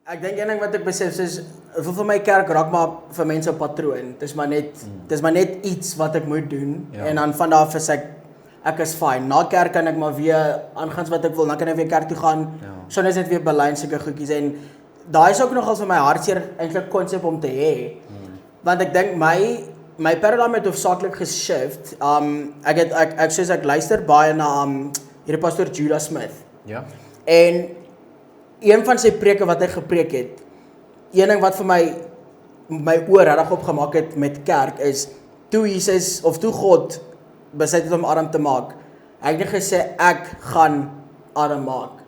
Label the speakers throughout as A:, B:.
A: Ek dink een ding wat ek besef is, vir my kerk raak maar vir mense 'n patroon. Dis maar net iets wat ek moet doen en dan van daar af is ek is fine. Na kerk kan ek maar weer aangaan wat ek wil, dan kan ek weer kerk toe gaan. So is net weer balans sulke goedjies en daai is ook nogal vir my hartseer eintlik konsep om te hê. Want ek dink my paradigm het hoofsaaklik geshift. Ek luister baie na hierdie pastoor Judah Smith.
B: Ja.
A: En een van sy preke wat hy gepreek het, een ding wat vir my oor regtig opgemaak het met kerk is toe Jesus of toe God besluit het om Adam te maak. Hy het nie gesê ek gaan Adam maak.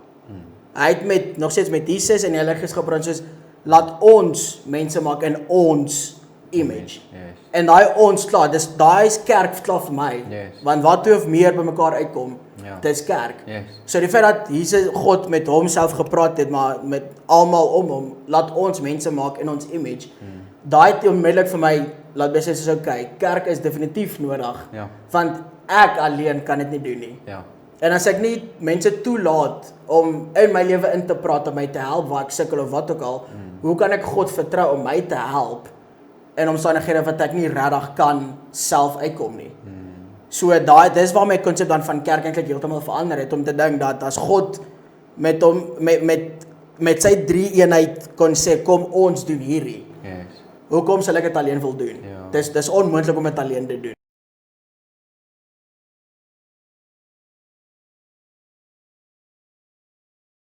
A: Hy het nog steeds met Jesus en die Heilige Gees gepraat soos laat ons mense maak in ons image.
B: Yes.
A: En daai ons klaar, daai is kerk klaar vir my.
B: Yes.
A: Want wat toe of meer by mekaar uitkom, dis kerk.
B: Yes.
A: So die feit dat Jesus God met homself gepraat het, maar met almal om hom, laat ons mense maak in ons image. Daai het onmiddellik vir my laat besef soos okay, kerk is definitief nodig.
B: Ja.
A: Want ek alleen kan dit nie doen nie.
B: Ja.
A: En as ek nie mense toelaat om in my lewe in te praat om my te help waar ek sukkel of wat ook al, hoe kan ek God vertrou om my te help in omstandighede wat ek nie regtig kan self uitkom nie. So dis waar my konsep dan van kerk eintlik heeltemal verander het om te dink dat as God met sy drie eenheid kon sê kom ons doen hierdie.
B: Yes.
A: Hoekom sal ek dit alleen wil doen?
B: Ja.
A: Dis onmoontlik om dit alleen te doen.